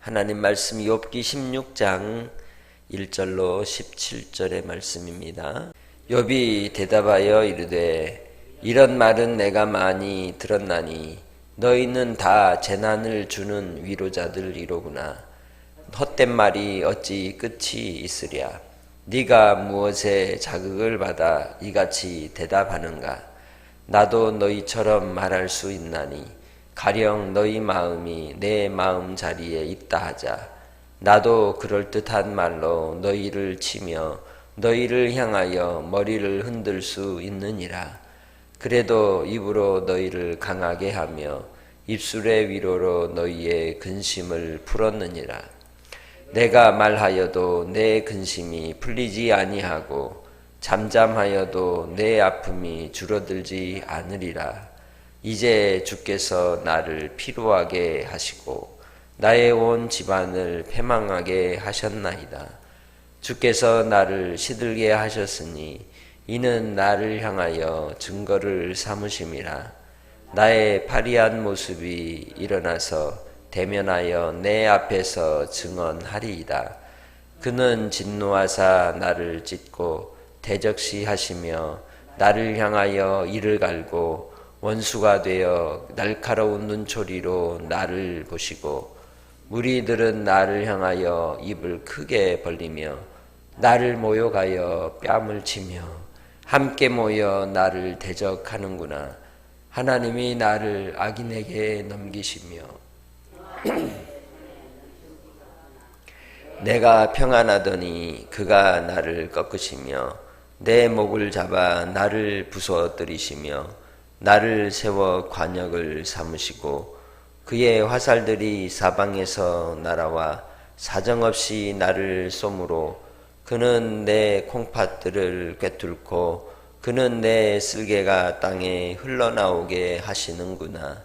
하나님 말씀 욥기 16장 1절로 17절의 말씀입니다. 욥이 대답하여 이르되 이런 말은 내가 많이 들었나니 너희는 다 재난을 주는 위로자들이로구나. 헛된 말이 어찌 끝이 있으랴. 네가 무엇에 자극을 받아 이같이 대답하는가. 나도 너희처럼 말할 수 있나니 가령 너희 마음이 내 마음 자리에 있다 하자. 나도 그럴듯한 말로 너희를 치며 너희를 향하여 머리를 흔들 수 있느니라. 그래도 입으로 너희를 강하게 하며 입술의 위로로 너희의 근심을 풀었느니라. 내가 말하여도 내 근심이 풀리지 아니하고 잠잠하여도 내 아픔이 줄어들지 않으리라. 이제 주께서 나를 피로하게 하시고 나의 온 집안을 패망하게 하셨나이다. 주께서 나를 시들게 하셨으니 이는 나를 향하여 증거를 삼으심이라. 나의 파리한 모습이 일어나서 대면하여 내 앞에서 증언하리이다. 그는 진노하사 나를 찢고 대적시하시며 나를 향하여 이를 갈고 원수가 되어 날카로운 눈초리로 나를 보시고 무리들은 나를 향하여 입을 크게 벌리며 나를 모욕하여 뺨을 치며 함께 모여 나를 대적하는구나. 하나님이 나를 악인에게 넘기시며 내가 평안하더니 그가 나를 꺾으시며 내 목을 잡아 나를 부서뜨리시며 나를 세워 관역을 삼으시고 그의 화살들이 사방에서 날아와 사정없이 나를 쏘므로 그는 내 콩팥들을 꿰뚫고 그는 내 쓸개가 땅에 흘러나오게 하시는구나.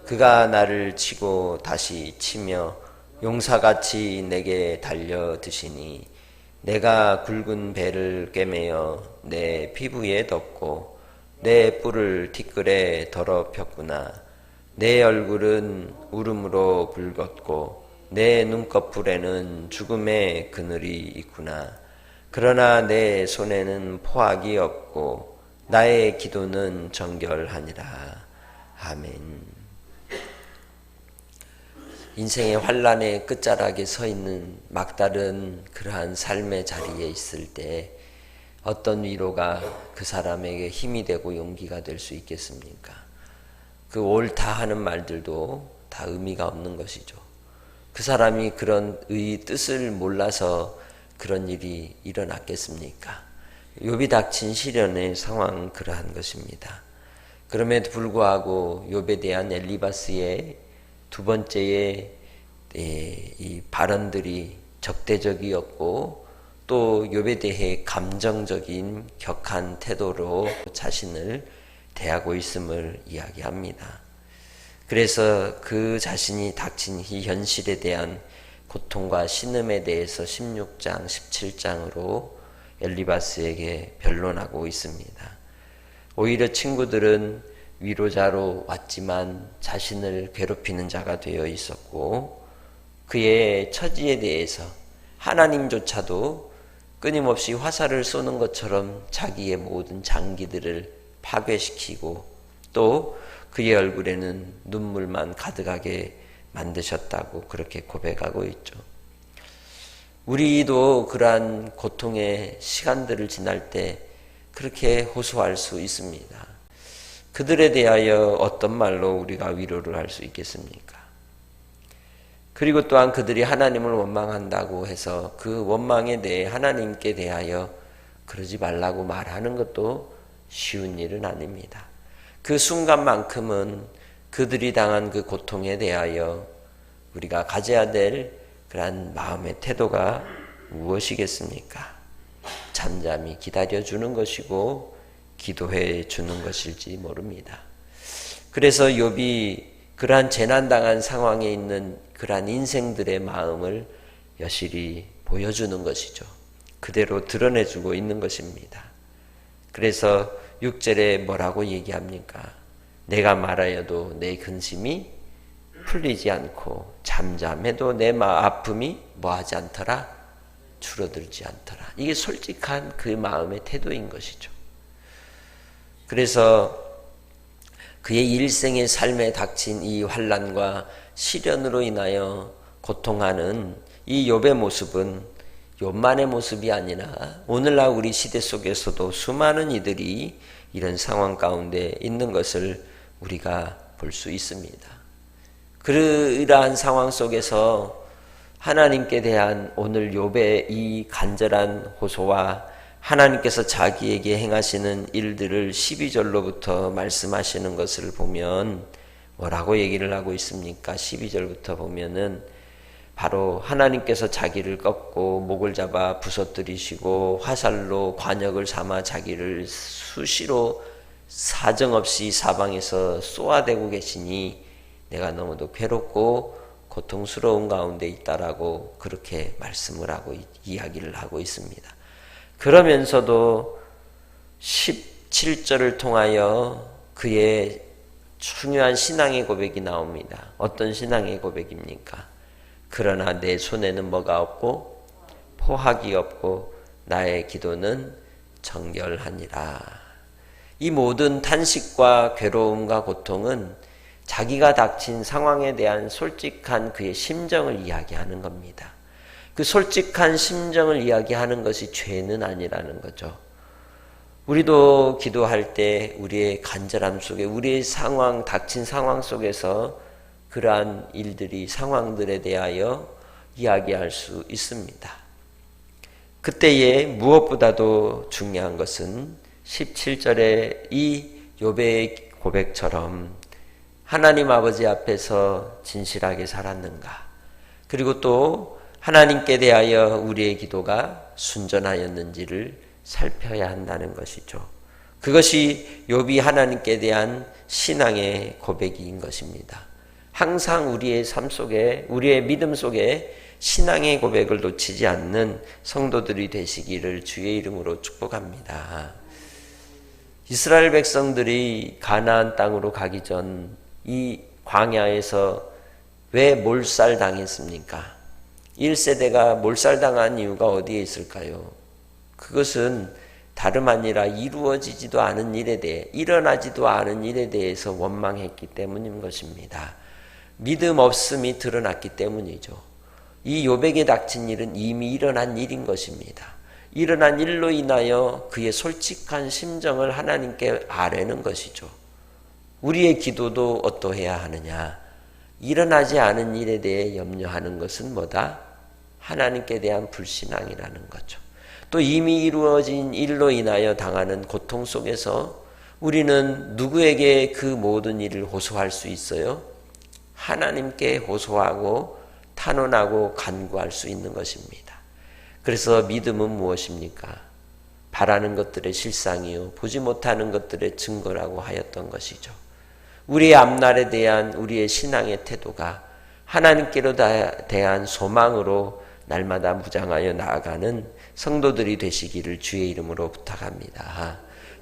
그가 나를 치고 다시 치며 용사같이 내게 달려드시니 내가 굵은 배를 꿰매어 내 피부에 덮고 내 뿔을 티끌에 더럽혔구나. 내 얼굴은 울음으로 붉었고 내 눈꺼풀에는 죽음의 그늘이 있구나. 그러나 내 손에는 포악이 없고 나의 기도는 정결하니라. 아멘. 인생의 환란의 끝자락에 서 있는 막다른 그러한 삶의 자리에 있을 때 어떤 위로가 그 사람에게 힘이 되고 용기가 될 수 있겠습니까? 그 옳다 하는 말들도 다 의미가 없는 것이죠. 그 사람이 그런 뜻을 몰라서 그런 일이 일어났겠습니까? 욥이 닥친 시련의 상황 그러한 것입니다. 그럼에도 불구하고 욥에 대한 엘리바스의 두 번째의 이 발언들이 적대적이었고 또 욥에 대해 감정적인 격한 태도로 자신을 대하고 있음을 이야기합니다. 그래서 그 자신이 닥친 이 현실에 대한 고통과 신음에 대해서 16장, 17장으로 엘리바스에게 변론하고 있습니다. 오히려 친구들은 위로자로 왔지만 자신을 괴롭히는 자가 되어 있었고 그의 처지에 대해서 하나님조차도 끊임없이 화살을 쏘는 것처럼 자기의 모든 장기들을 파괴시키고 또 그의 얼굴에는 눈물만 가득하게 만드셨다고 그렇게 고백하고 있죠. 우리도 그러한 고통의 시간들을 지날 때 그렇게 호소할 수 있습니다. 그들에 대하여 어떤 말로 우리가 위로를 할 수 있겠습니까? 그리고 또한 그들이 하나님을 원망한다고 해서 그 원망에 대해 하나님께 대하여 그러지 말라고 말하는 것도 쉬운 일은 아닙니다. 그 순간만큼은 그들이 당한 그 고통에 대하여 우리가 가져야 될 그러한 마음의 태도가 무엇이겠습니까? 잠잠히 기다려주는 것이고 기도해 주는 것일지 모릅니다. 그래서 욥이 그러한 재난당한 상황에 있는 그러한 인생들의 마음을 여실히 보여주는 것이죠. 그대로 드러내주고 있는 것입니다. 그래서 6절에 뭐라고 얘기합니까? 내가 말하여도 내 근심이 풀리지 않고 잠잠해도 내 아픔이 뭐하지 않더라? 줄어들지 않더라. 이게 솔직한 그 마음의 태도인 것이죠. 그래서 그의 일생의 삶에 닥친 이 환난과 시련으로 인하여 고통하는 이 욥의 모습은 욥만의 모습이 아니라 오늘날 우리 시대 속에서도 수많은 이들이 이런 상황 가운데 있는 것을 우리가 볼 수 있습니다. 그러한 상황 속에서 하나님께 대한 오늘 욥의 이 간절한 호소와 하나님께서 자기에게 행하시는 일들을 12절로부터 말씀하시는 것을 보면 뭐라고 얘기를 하고 있습니까? 12절부터 보면은 바로 하나님께서 자기를 꺾고 목을 잡아 부서뜨리시고 화살로 관역을 삼아 자기를 수시로 사정없이 사방에서 쏘아대고 계시니 내가 너무도 괴롭고 고통스러운 가운데 있다라고 그렇게 말씀을 하고 이야기를 하고 있습니다. 그러면서도 17절을 통하여 그의 중요한 신앙의 고백이 나옵니다. 어떤 신앙의 고백입니까? 그러나 내 손에는 뭐가 없고 포학이 없고 나의 기도는 정결하니라. 이 모든 탄식과 괴로움과 고통은 자기가 닥친 상황에 대한 솔직한 그의 심정을 이야기하는 겁니다. 그 솔직한 심정을 이야기하는 것이 죄는 아니라는 거죠. 우리도 기도할 때 우리의 간절함 속에 우리의 상황, 닥친 상황 속에서 그러한 일들이 상황들에 대하여 이야기할 수 있습니다. 그때에 무엇보다도 중요한 것은 17절의 이 욥의 고백처럼 하나님 아버지 앞에서 진실하게 살았는가, 그리고 또 하나님께 대하여 우리의 기도가 순전하였는지를 살펴야 한다는 것이죠. 그것이 욥이 하나님께 대한 신앙의 고백인 것입니다. 항상 우리의 삶 속에, 우리의 믿음 속에 신앙의 고백을 놓치지 않는 성도들이 되시기를 주의 이름으로 축복합니다. 이스라엘 백성들이 가나안 땅으로 가기 전 이 광야에서 왜 몰살당했습니까? 1세대가 몰살당한 이유가 어디에 있을까요? 그것은 다름 아니라 이루어지지도 않은 일에 대해, 일어나지도 않은 일에 대해서 원망했기 때문인 것입니다. 믿음 없음이 드러났기 때문이죠. 이 욥에게 닥친 일은 이미 일어난 일인 것입니다. 일어난 일로 인하여 그의 솔직한 심정을 하나님께 아뢰는 것이죠. 우리의 기도도 어떠해야 하느냐? 일어나지 않은 일에 대해 염려하는 것은 뭐다? 하나님께 대한 불신앙이라는 거죠. 또 이미 이루어진 일로 인하여 당하는 고통 속에서 우리는 누구에게 그 모든 일을 호소할 수 있어요? 하나님께 호소하고 탄원하고 간구할 수 있는 것입니다. 그래서 믿음은 무엇입니까? 바라는 것들의 실상이요 보지 못하는 것들의 증거라고 하였던 것이죠. 우리의 앞날에 대한 우리의 신앙의 태도가 하나님께로 대한 소망으로 날마다 무장하여 나아가는 성도들이 되시기를 주의 이름으로 부탁합니다.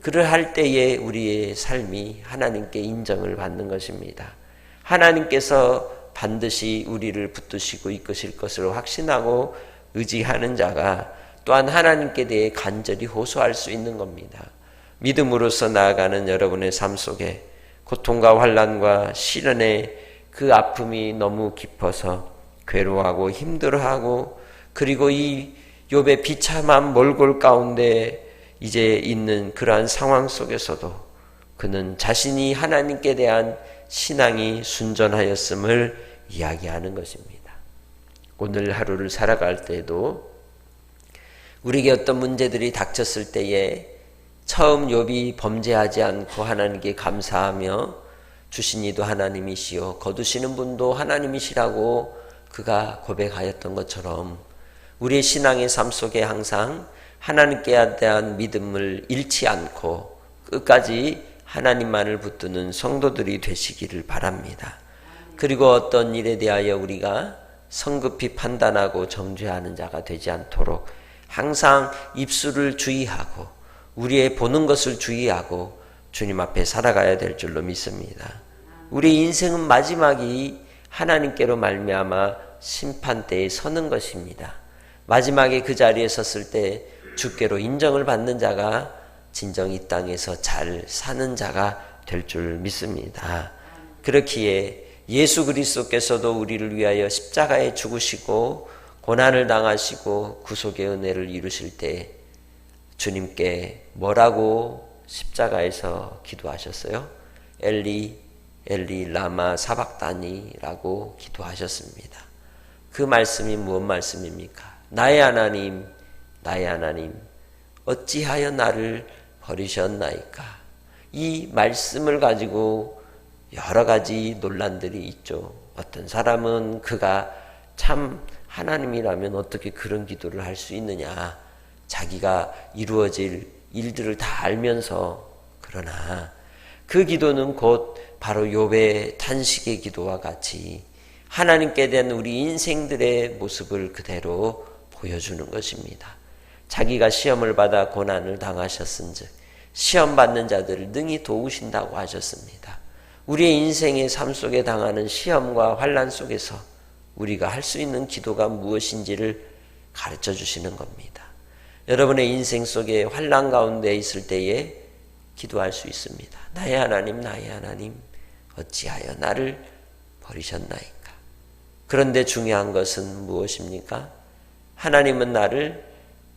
그러할 때에 우리의 삶이 하나님께 인정을 받는 것입니다. 하나님께서 반드시 우리를 붙드시고 이끄실 것을 확신하고 의지하는 자가 또한 하나님께 대해 간절히 호소할 수 있는 겁니다. 믿음으로서 나아가는 여러분의 삶 속에 고통과 환난과 시련의 그 아픔이 너무 깊어서 괴로워하고 힘들어하고, 그리고 이 욥의 비참한 몰골 가운데 이제 있는 그러한 상황 속에서도 그는 자신이 하나님께 대한 신앙이 순전하였음을 이야기하는 것입니다. 오늘 하루를 살아갈 때에도 우리에게 어떤 문제들이 닥쳤을 때에 처음 욥이 범죄하지 않고 하나님께 감사하며 주신 이도 하나님이시요 거두시는 분도 하나님이시라고 그가 고백하였던 것처럼 우리의 신앙의 삶 속에 항상 하나님께 대한 믿음을 잃지 않고 끝까지 하나님만을 붙드는 성도들이 되시기를 바랍니다. 그리고 어떤 일에 대하여 우리가 성급히 판단하고 정죄하는 자가 되지 않도록 항상 입술을 주의하고 우리의 보는 것을 주의하고 주님 앞에 살아가야 될 줄로 믿습니다. 우리 인생은 마지막이 하나님께로 말미암아 심판대에 서는 것입니다. 마지막에 그 자리에 섰을 때 주께로 인정을 받는 자가 진정 이 땅에서 잘 사는 자가 될 줄 믿습니다. 그렇기에 예수 그리스도께서도 우리를 위하여 십자가에 죽으시고 고난을 당하시고 구속의 은혜를 이루실 때 주님께 뭐라고 십자가에서 기도하셨어요? 엘리 엘리 라마 사박다니라고 기도하셨습니다. 그 말씀이 무슨 말씀입니까? 나의 하나님, 나의 하나님, 어찌하여 나를 버리셨나이까? 이 말씀을 가지고 여러 가지 논란들이 있죠. 어떤 사람은 그가 참 하나님이라면 어떻게 그런 기도를 할 수 있느냐. 자기가 이루어질 일들을 다 알면서. 그러나 그 기도는 곧 바로 욥의 탄식의 기도와 같이 하나님께 대한 우리 인생들의 모습을 그대로 보여주는 것입니다. 자기가 시험을 받아 고난을 당하셨은즉 시험 받는 자들을 능히 도우신다고 하셨습니다. 우리의 인생의 삶 속에 당하는 시험과 환난 속에서 우리가 할 수 있는 기도가 무엇인지를 가르쳐 주시는 겁니다. 여러분의 인생 속에 환난 가운데 있을 때에 기도할 수 있습니다. 나의 하나님, 나의 하나님, 어찌하여 나를 버리셨나이까? 그런데 중요한 것은 무엇입니까? 하나님은 나를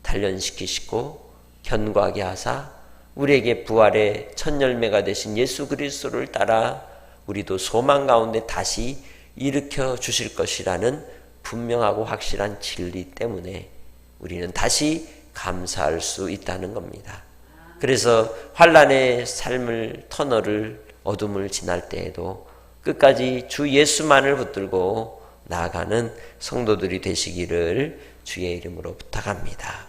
단련시키시고 견고하게 하사 우리에게 부활의 첫 열매가 되신 예수 그리스도를 따라 우리도 소망 가운데 다시 일으켜 주실 것이라는 분명하고 확실한 진리 때문에 우리는 다시 감사할 수 있다는 겁니다. 그래서 환난의 삶을 터널을 어둠을 지날 때에도 끝까지 주 예수만을 붙들고 나아가는 성도들이 되시기를 주의 이름으로 부탁합니다.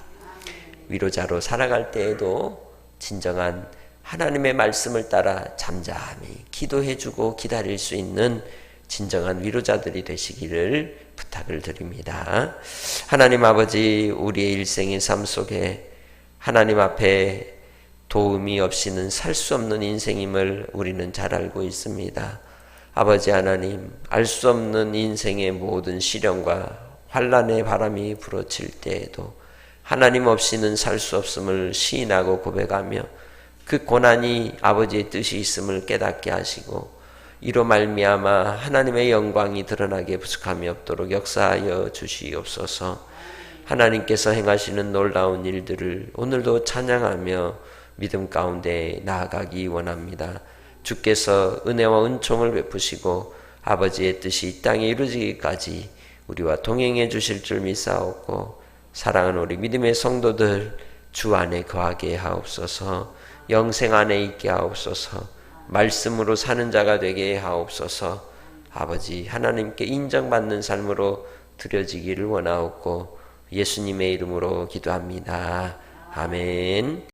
위로자로 살아갈 때에도 진정한 하나님의 말씀을 따라 잠잠히 기도해주고 기다릴 수 있는 진정한 위로자들이 되시기를 부탁을 드립니다. 하나님 아버지, 우리의 일생의 삶 속에 하나님 앞에 도움이 없이는 살 수 없는 인생임을 우리는 잘 알고 있습니다. 아버지 하나님, 알 수 없는 인생의 모든 시련과 환난의 바람이 불어칠 때에도 하나님 없이는 살 수 없음을 시인하고 고백하며 그 고난이 아버지의 뜻이 있음을 깨닫게 하시고 이로 말미암아 하나님의 영광이 드러나게 부족함이 없도록 역사하여 주시옵소서. 하나님께서 행하시는 놀라운 일들을 오늘도 찬양하며 믿음 가운데 나아가기 원합니다. 주께서 은혜와 은총을 베푸시고 아버지의 뜻이 이 땅에 이루어지기까지 우리와 동행해 주실 줄 믿사옵고 사랑하는 우리 믿음의 성도들 주 안에 거하게 하옵소서. 영생 안에 있게 하옵소서. 말씀으로 사는 자가 되게 하옵소서. 아버지 하나님께 인정받는 삶으로 드려지기를 원하옵고 예수님의 이름으로 기도합니다. 아멘.